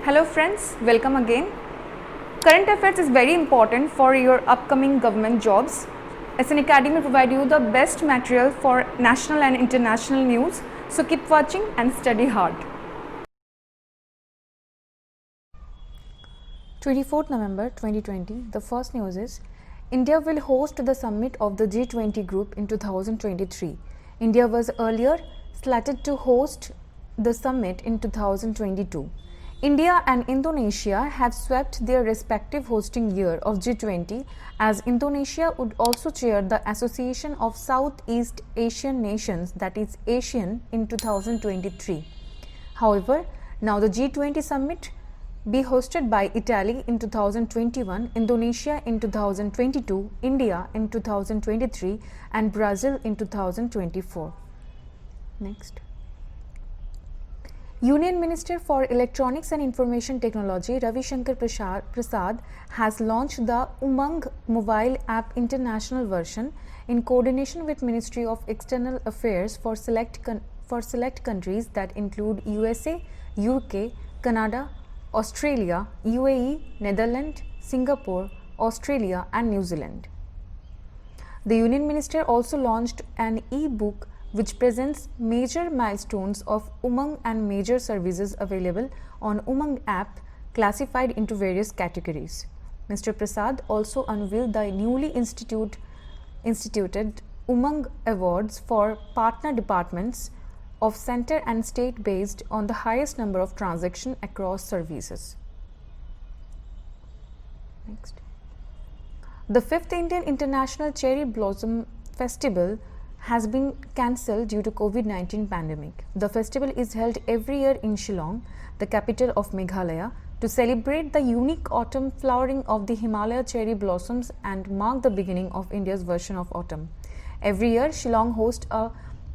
Hello friends, welcome again. Current affairs is very important for your upcoming government jobs. SN Academy will provide you the best material for national and international news. So keep watching and study hard. 24th November 2020, the first news is India will host the summit of the G20 group in 2023. India was earlier slated to host the summit in 2022. India and Indonesia have swept their respective hosting year of G20 as Indonesia would also chair the Association of Southeast Asian Nations, that is ASEAN, in 2023. However, now the G20 summit be hosted by Italy in 2021, Indonesia in 2022, India in 2023 and Brazil in 2024. Next. Union Minister for Electronics and Information Technology Ravi Shankar Prasad has launched the Umang mobile app international version in coordination with Ministry of External Affairs for select countries that include USA, UK, Canada, Australia, UAE, Netherlands, Singapore, Australia and New Zealand. The Union Minister also launched an e-book which presents major milestones of Umang and major services available on Umang app classified into various categories. Mr. Prasad also unveiled the newly instituted Umang Awards for partner departments of center and state based on the highest number of transactions across services. Next. The 5th Indian International Cherry Blossom Festival has been cancelled due to COVID-19 pandemic. The festival is held every year in Shillong, the capital of Meghalaya, to celebrate the unique autumn flowering of the Himalaya cherry blossoms and mark the beginning of India's version of autumn. Every year, Shillong hosts a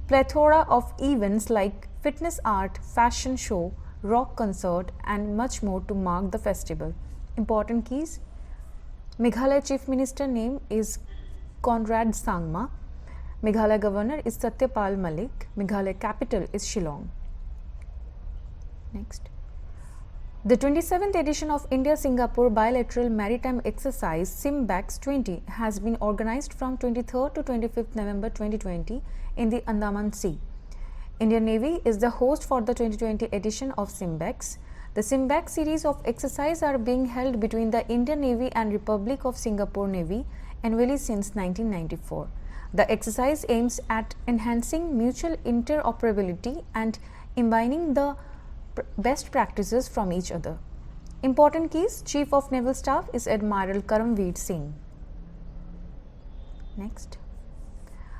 plethora of events like fitness art, fashion show, rock concert and much more to mark the festival. Important keys: Meghalaya Chief Minister name is Conrad Sangma. Meghalaya Governor is Satyapal Malik. Meghalaya capital is Shillong. Next. The 27th edition of India-Singapore Bilateral Maritime Exercise SIMBAX 20 has been organized from 23rd to 25th November 2020 in the Andaman Sea. Indian Navy is the host for the 2020 edition of SIMBAX. The SIMBAX series of exercises are being held between the Indian Navy and Republic of Singapore Navy annually since 1994. The exercise aims at enhancing mutual interoperability and imbibing the best practices from each other. Important keys: Chief of Naval Staff is Admiral Karamveer Singh. Next.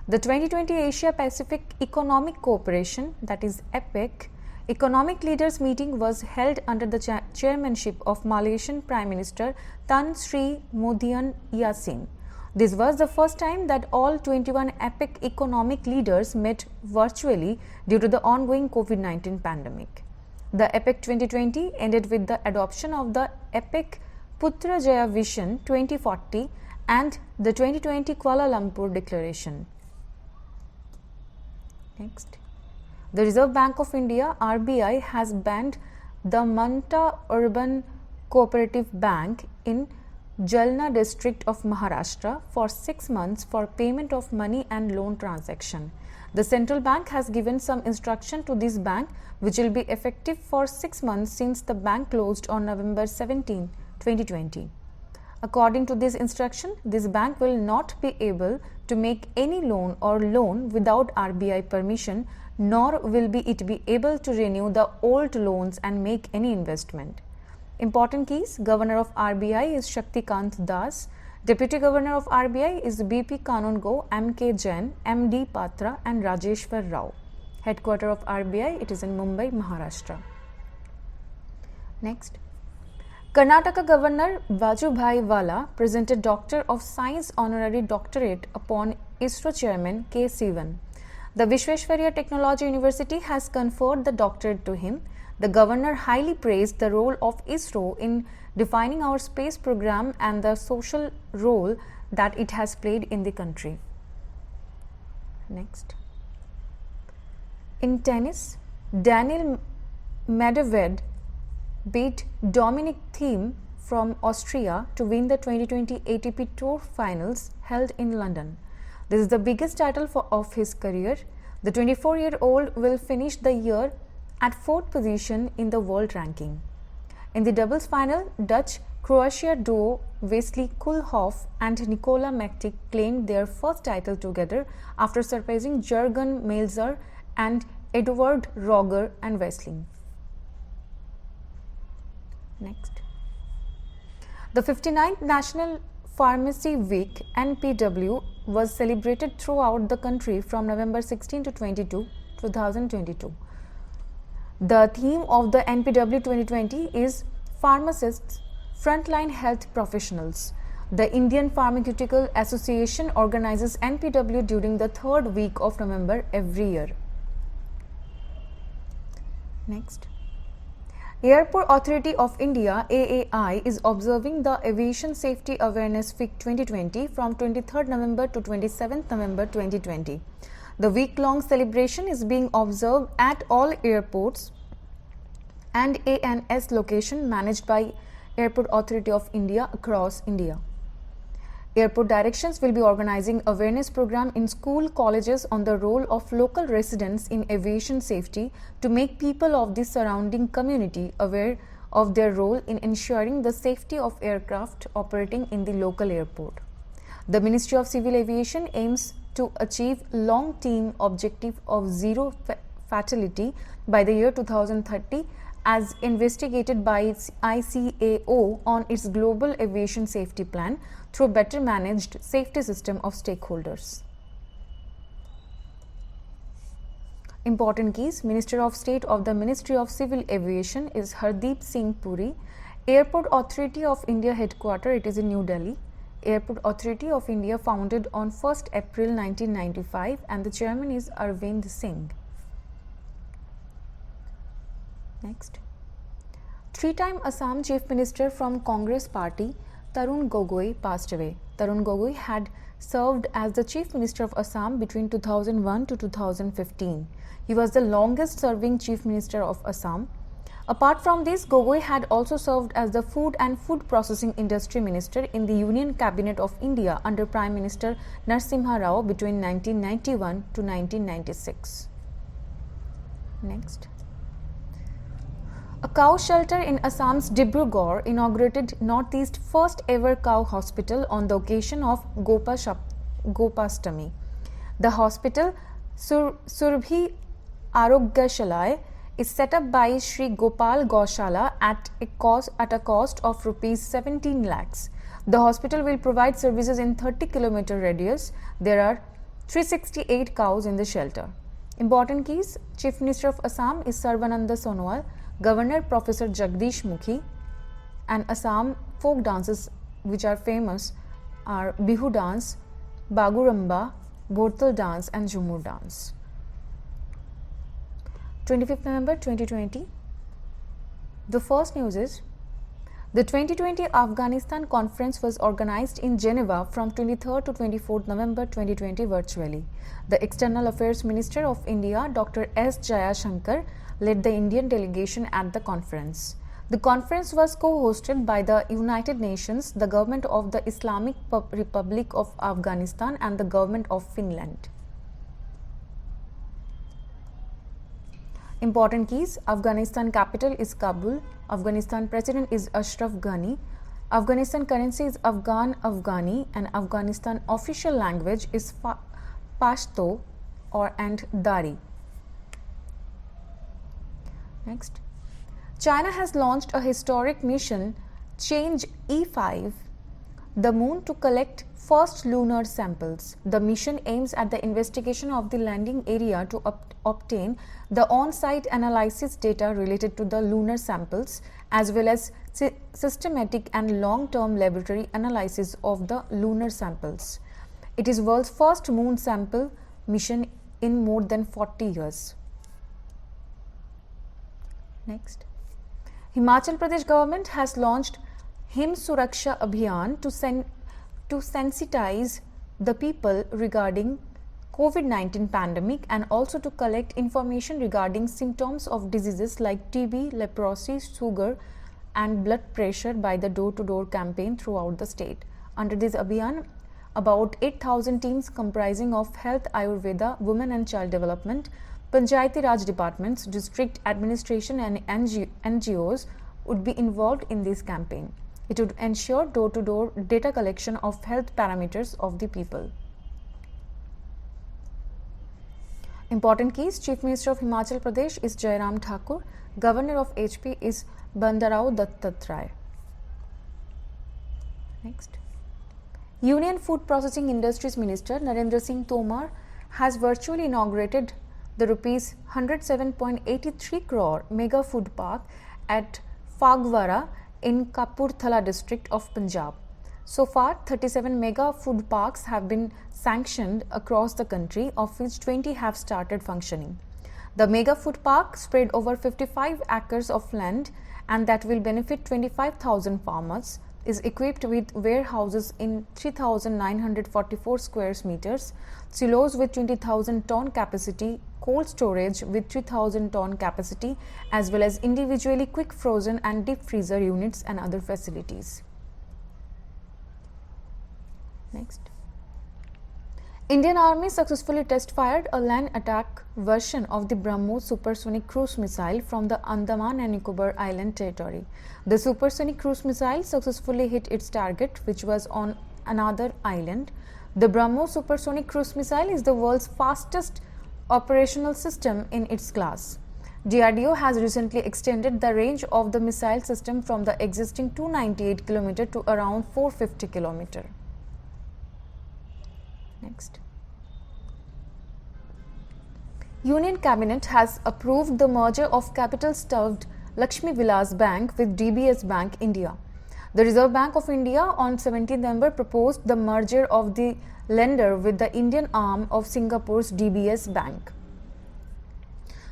The 2020 Asia Pacific Economic Cooperation, that is APEC, Economic Leaders Meeting was held under the chairmanship of Malaysian Prime Minister Tan Sri Muhyiddin Yassin. This was the first time that all 21 APEC economic leaders met virtually due to the ongoing COVID-19 pandemic. The APEC 2020 ended with the adoption of the APEC Putrajaya Vision 2040 and the 2020 Kuala Lumpur Declaration. Next. The Reserve Bank of India (RBI) has banned the Manta Urban Cooperative Bank in Jalna district of Maharashtra for 6 months for payment of money and loan transaction. The central bank has given some instruction to this bank which will be effective for 6 months since the bank closed on November 17, 2020. According to this instruction, this bank will not be able to make any loan or loan without RBI permission, nor will it be able to renew the old loans and make any investment. Important keys: Governor of RBI is Shaktikant Das. Deputy Governor of RBI is BP Kanungo, MK Jain, MD Patra and Rajeshwar Rao. Headquarter of RBI, it is in Mumbai, Maharashtra. Next. Karnataka Governor Vajubhai Vala presented Doctor of Science Honorary Doctorate upon ISRO Chairman K. Sivan. The Vishweshwarya Technology University has conferred the doctorate to him. The Governor highly praised the role of ISRO in defining our space program and the social role that it has played in the country. Next. In tennis, Daniil Medvedev beat Dominic Thiem from Austria to win the 2020 ATP Tour Finals held in London. This is the biggest title of his career. The 24-year-old will finish the year at 4th position in the world ranking. In the doubles final, Dutch-Croatia duo Wesley Koolhof and Nikola Mektic claimed their first title together after surpassing Jurgen Melzer and Eduard Roger and Wesley. Next. The 59th National Pharmacy Week (NPW) was celebrated throughout the country from November 16 to 22, 2022. The theme of the NPW 2020 is Pharmacists, Frontline Health Professionals. The Indian Pharmaceutical Association organizes NPW during the third week of November every year. Next. Airport Authority of India AAI is observing the Aviation Safety Awareness Week 2020 from 23rd November to 27th November 2020. The week-long celebration is being observed at all airports and ANS locations managed by Airport Authority of India across India. Airport Directions will be organizing awareness program in school colleges on the role of local residents in aviation safety to make people of the surrounding community aware of their role in ensuring the safety of aircraft operating in the local airport. The Ministry of Civil Aviation aims to achieve long-term objective of zero fatality by the year 2030 as investigated by its ICAO on its Global Aviation Safety Plan through better managed safety system of stakeholders. Important keys. Minister of State of the Ministry of Civil Aviation is Hardeep Singh Puri. Airport Authority of India headquarters, it is in New Delhi. Airport Authority of India founded on 1st April 1995 and the chairman is Arvind Singh. Next. Three-time Assam Chief Minister from Congress Party Tarun Gogoi passed away. Tarun Gogoi had served as the Chief Minister of Assam between 2001 to 2015. He was the longest-serving Chief Minister of Assam. Apart from this, Gogoi had also served as the Food and Food Processing Industry Minister in the Union Cabinet of India under Prime Minister Narasimha Rao between 1991 to 1996. Next. A cow shelter in Assam's Dibrugarh inaugurated Northeast's first ever cow hospital on the occasion of Gopastami. The hospital, Surbhi Arogyashalaya, is set up by Sri Gopal Gaushala at a cost of rupees 17 lakhs. The hospital will provide services in 30-kilometer radius. There are 368 cows in the shelter. Important keys. Chief Minister of Assam is Sarbananda Sonowal. Governor Professor Jagdish Mukhi, and Assam folk dances which are famous are Bihu dance, Baguramba, Bhortal dance and Jhumur dance. 25th November 2020. The first news is the 2020 Afghanistan conference was organized in Geneva from 23rd to 24th November 2020 virtually. The External Affairs Minister of India, Dr. S. Jayashankar, led the Indian delegation at the conference. The conference was co-hosted by the United Nations, the government of the Islamic Republic of Afghanistan and the government of Finland. Important keys. Afghanistan capital is Kabul. Afghanistan president is Ashraf Ghani. Afghanistan currency is Afghan Afghani and Afghanistan official language is Pashto and Dari. Next. China has launched a historic mission, Change E5, the moon to collect first lunar samples. The mission aims at the investigation of the landing area to obtain the on-site analysis data related to the lunar samples as well as systematic and long-term laboratory analysis of the lunar samples. It is world's first moon sample mission in more than 40 years. Next. Himachal Pradesh government has launched Him Suraksha Abhiyan to sensitize the people regarding COVID-19 pandemic and also to collect information regarding symptoms of diseases like TB, leprosy, sugar and blood pressure by the door-to-door campaign throughout the state. Under this Abhiyan, about 8,000 teams comprising of health, Ayurveda, women and child development, Panchayati Raj departments, district administration and NGOs would be involved in this campaign. It would ensure door-to-door data collection of health parameters of the people. Important keys: Chief Minister of Himachal Pradesh is Jairam Thakur, Governor of HP is Bandarao Dattatray. Next. Union Food Processing Industries Minister Narendra Singh Tomar has virtually inaugurated the rupees 107.83 crore mega food park at Phagwara in Kapurthala district of Punjab. So far, 37 mega food parks have been sanctioned across the country, of which 20 have started functioning. The mega food park, spread over 55 acres of land and that will benefit 25,000 farmers, is equipped with warehouses in 3,944 square meters, silos with 20,000 ton capacity, cold storage with 3,000 ton capacity, as well as individually quick frozen and deep freezer units and other facilities. Next. Indian Army successfully test-fired a land attack version of the BrahMos supersonic cruise missile from the Andaman and Nicobar Island territory. The supersonic cruise missile successfully hit its target, which was on another island. The BrahMos supersonic cruise missile is the world's fastest operational system in its class. DRDO has recently extended the range of the missile system from the existing 298 km to around 450 km. Next. Union Cabinet has approved the merger of capital-starved Lakshmi Vilas Bank with DBS Bank India. The Reserve Bank of India on 17 November proposed the merger of the lender with the Indian arm of Singapore's DBS Bank.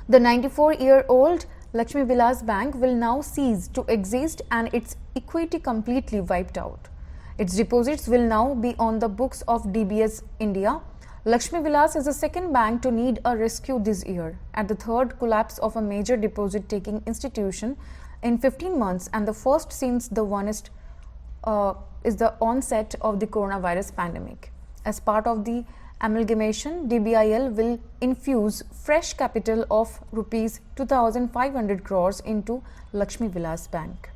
The 94-year-old Lakshmi Vilas Bank will now cease to exist and its equity completely wiped out. Its deposits will now be on the books of DBS India. Lakshmi Vilas is the second bank to need a rescue this year, at the third collapse of a major deposit-taking institution in 15 months and the first since the onset of the coronavirus pandemic. As part of the amalgamation, DBIL will infuse fresh capital of rupees 2,500 crores into Lakshmi Vilas Bank.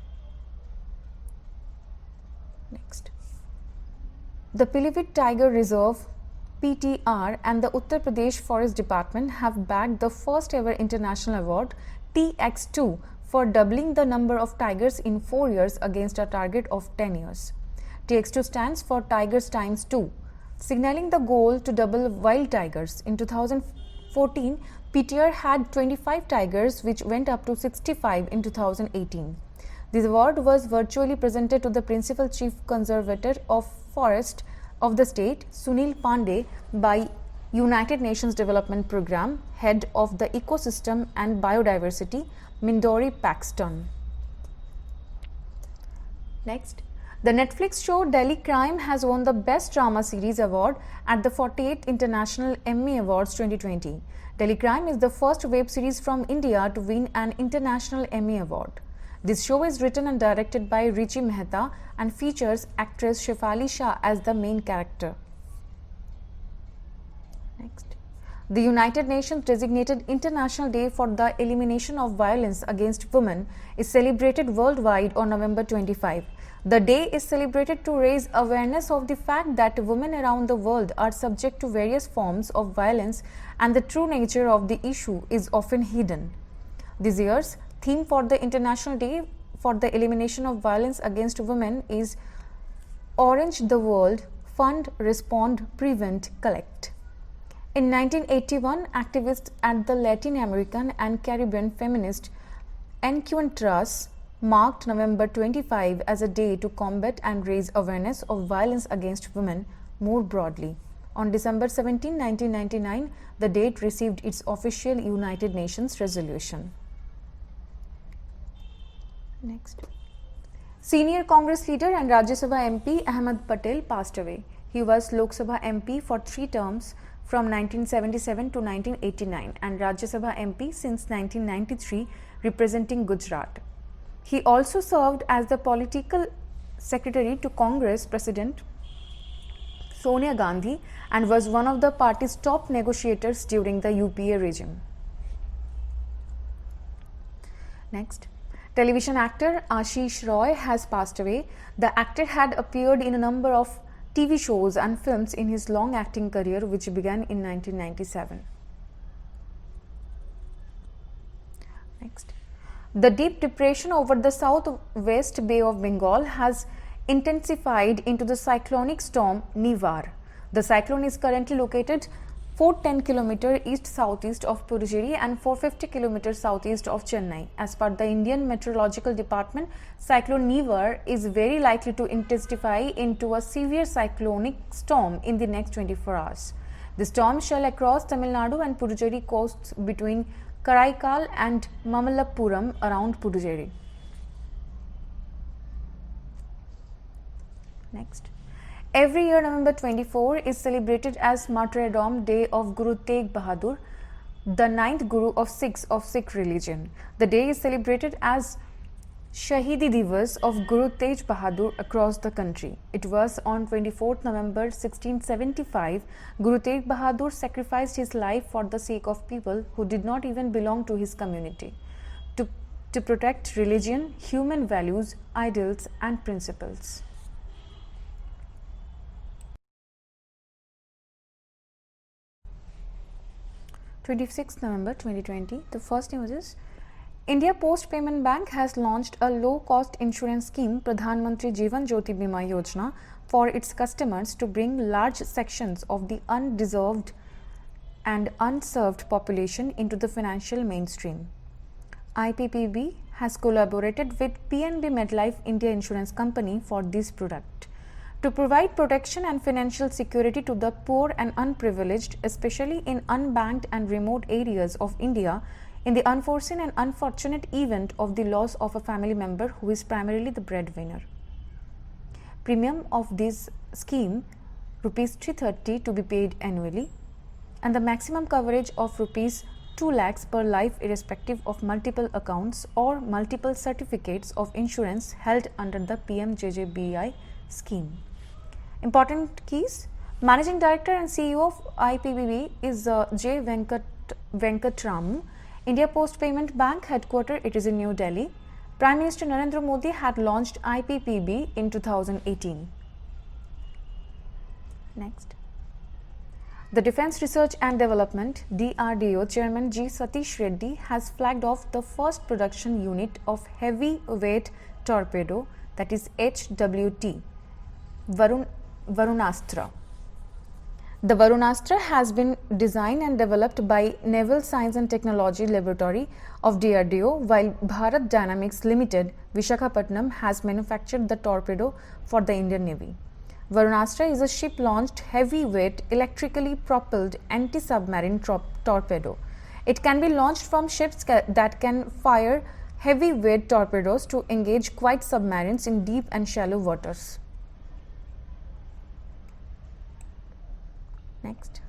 Next. The Pilibhit Tiger Reserve PTR and the Uttar Pradesh Forest Department have bagged the first ever international award TX2 for doubling the number of tigers in 4 years against a target of 10 years. TX2 stands for Tigers Times 2, signaling the goal to double wild tigers. In 2014, PTR had 25 tigers which went up to 65 in 2018. This award was virtually presented to the Principal Chief Conservator of Forest of the state, Sunil Pandey, by United Nations Development Programme Head of the Ecosystem and Biodiversity, Mindori Paxton. Next. The Netflix show Delhi Crime has won the Best Drama Series award at the 48th International Emmy Awards 2020. Delhi Crime is the first web series from India to win an International Emmy Award. This show is written and directed by Richi Mehta and features actress Shefali Shah as the main character. Next. The United Nations designated International Day for the Elimination of Violence Against Women is celebrated worldwide on November 25. The day is celebrated to raise awareness of the fact that women around the world are subject to various forms of violence and the true nature of the issue is often hidden. This year's theme for the International Day for the Elimination of Violence Against Women is Orange the World, Fund, Respond, Prevent, Collect. In 1981, activists at the Latin American and Caribbean feminist Encuentras marked November 25 as a day to combat and raise awareness of violence against women more broadly. On December 17, 1999, the date received its official United Nations resolution. Next. Senior Congress leader and Rajya Sabha MP Ahmed Patel passed away. He was Lok Sabha MP for 3 terms from 1977 to 1989 and Rajya Sabha MP since 1993, representing Gujarat. He also served as the political secretary to Congress President Sonia Gandhi and was one of the party's top negotiators during the UPA regime. Next, television actor Ashish Roy has passed away. The actor had appeared in a number of TV shows and films in his long acting career, which began in 1997. Next, the deep depression over the southwest Bay of Bengal has intensified into the cyclonic storm Nivar. The cyclone is currently located 410 km east-southeast of Puducherry and 450 km southeast of Chennai. As per the Indian Meteorological Department, cyclone Nivar is very likely to intensify into a severe cyclonic storm in the next 24 hours. The storm shall across Tamil Nadu and Puducherry coasts between Karaikal and Mamallapuram around Puducherry. Next, every year November 24 is celebrated as Martyrdom Day of Guru Tegh Bahadur, the 9th Guru of Sikh religion. The day is celebrated as Shahidi Divas of Guru Tegh Bahadur across the country. It was on 24th November 1675 Guru Tegh Bahadur sacrificed his life for the sake of people who did not even belong to his community, to protect religion, human values, ideals and principles. 26th November 2020. The first news is India Post Payment Bank has launched a low-cost insurance scheme, Pradhan Mantri Jeevan Jyoti Bima Yojana, for its customers to bring large sections of the undeserved and unserved population into the financial mainstream. IPPB has collaborated with PNB MetLife India Insurance Company for this product to provide protection and financial security to the poor and unprivileged, especially in unbanked and remote areas of India, in the unforeseen and unfortunate event of the loss of a family member who is primarily the breadwinner. Premium of this scheme rupees 330 to be paid annually, and the maximum coverage of rupees 2 lakhs per life irrespective of multiple accounts or multiple certificates of insurance held under the PMJJBI scheme. Important keys. Managing Director and CEO of IPPB is J. Venkataramu. India Post Payment Bank headquarters, it is in New Delhi. Prime Minister Narendra Modi had launched IPPB in 2018. Next. The Defence Research and Development DRDO Chairman G. Satish Reddy has flagged off the first production unit of heavy-weight torpedo, that is HWT, Varunastra. The Varunastra has been designed and developed by Naval Science and Technology Laboratory of DRDO, while Bharat Dynamics Limited, Visakhapatnam, has manufactured the torpedo for the Indian Navy. Varunastra is a ship-launched, heavy-weight, electrically propelled anti-submarine torpedo. It can be launched from ships that can fire heavy-weight torpedoes to engage quiet submarines in deep and shallow waters. Next.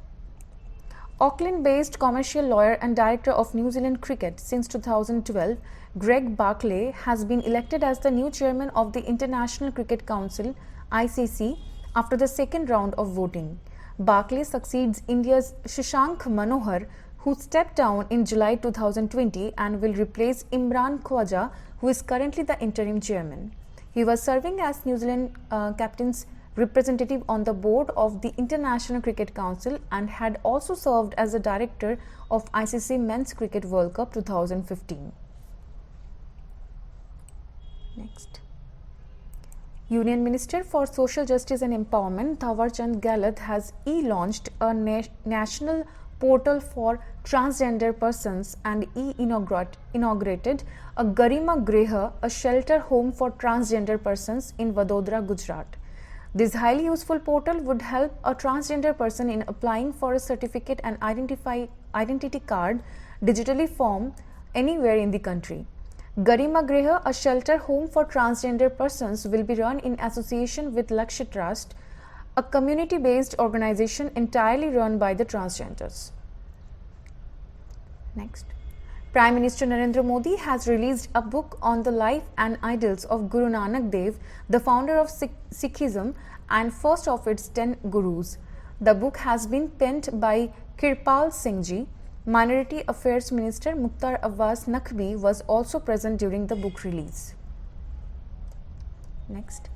Auckland-based commercial lawyer and director of New Zealand cricket since 2012, Greg Barclay has been elected as the new chairman of the International Cricket Council (ICC) after the second round of voting. Barclay succeeds India's Shashank Manohar, who stepped down in July 2020 and will replace Imran Khwaja, who is currently the interim chairman. He was serving as New Zealand captain's representative on the board of the International Cricket Council and had also served as the director of ICC Men's Cricket World Cup 2015. Next. Union Minister for Social Justice and Empowerment Thawar Chand Gehlot has e-launched a national portal for transgender persons and inaugurated a Garima Griha, a shelter home for transgender persons in Vadodara, Gujarat. This highly useful portal would help a transgender person in applying for a certificate and identity card digitally from anywhere in the country. Garima Griha, a shelter home for transgender persons, will be run in association with Lakshya Trust, a community-based organization entirely run by the transgenders. Next. Prime Minister Narendra Modi has released a book on the life and ideals of Guru Nanak Dev, the founder of Sikhism and first of its 10 gurus. The book has been penned by Kirpal Singh Ji. Minority Affairs Minister Mukhtar Abbas Naqvi was also present during the book release. Next.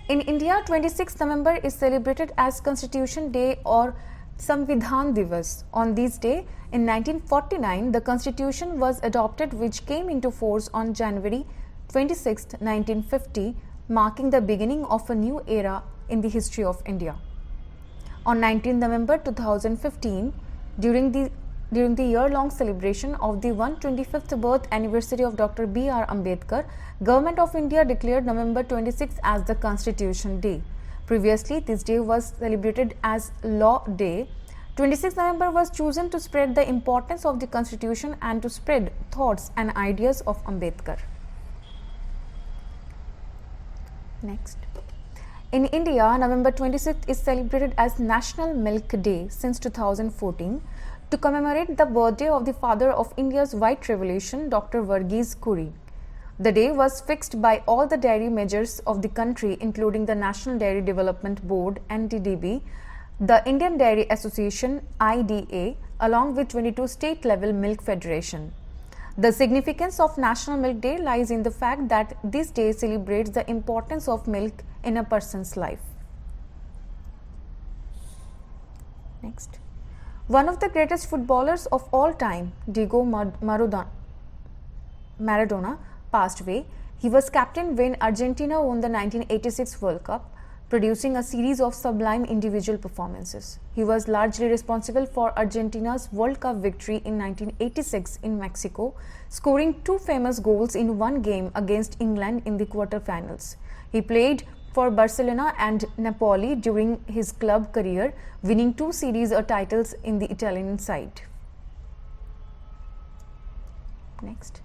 In India, 26 November is celebrated as Constitution Day or Samvidhan Divas. On this day, in 1949, the Constitution was adopted, which came into force on January 26, 1950, marking the beginning of a new era in the history of India. On 19 November 2015, during the year-long celebration of the 125th birth anniversary of Dr. B.R. Ambedkar, Government of India declared November 26 as the Constitution Day. Previously, this day was celebrated as Law Day. 26 November was chosen to spread the importance of the Constitution and to spread thoughts and ideas of Ambedkar. Next. In India, November 26th is celebrated as National Milk Day since 2014 to commemorate the birthday of the father of India's white revolution, Dr. Varghese Kuri. The day was fixed by all the dairy majors of the country, including the National Dairy Development Board (NDDB), the Indian Dairy Association (IDA), along with 22 state-level milk federation. The significance of National Milk Day lies in the fact that this day celebrates the importance of milk in a person's life. Next. One of the greatest footballers of all time, Diego Maradona, passed away. He was captain when Argentina won the 1986 World Cup, producing a series of sublime individual performances. He was largely responsible for Argentina's World Cup victory in 1986 in Mexico, scoring 2 famous goals in one game against England in the quarter-finals. He played for Barcelona and Napoli during his club career, winning 2 Serie A titles in the Italian side. Next.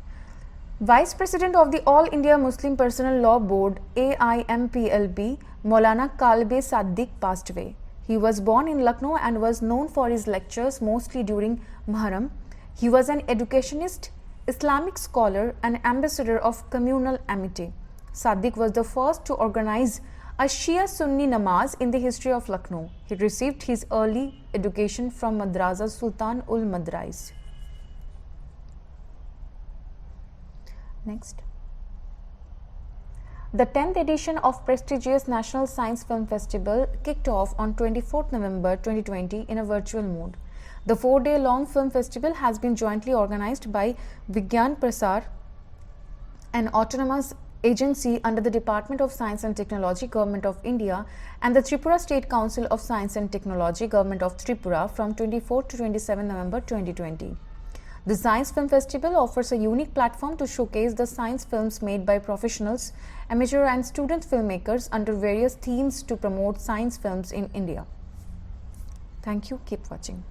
Vice President of the All India Muslim Personal Law Board AIMPLB, Maulana Kalbe Saddiq, passed away. He was born in Lucknow and was known for his lectures mostly during Muharram. He was an educationist, Islamic scholar and ambassador of communal amity. Saddiq was the first to organize a Shia Sunni namaz in the history of Lucknow. He received his early education from Madrasa Sultan ul Madrais. Next. The 10th edition of prestigious National Science Film Festival kicked off on 24th November 2020 in a virtual mode. The 4-day-long film festival has been jointly organized by Vigyan Prasar, an autonomous agency under the Department of Science and Technology, Government of India, and the Tripura State Council of Science and Technology, Government of Tripura, from 24 to 27 November 2020. The Science Film Festival offers a unique platform to showcase the science films made by professionals, amateur and student filmmakers under various themes to promote science films in India. Thank you. Keep watching.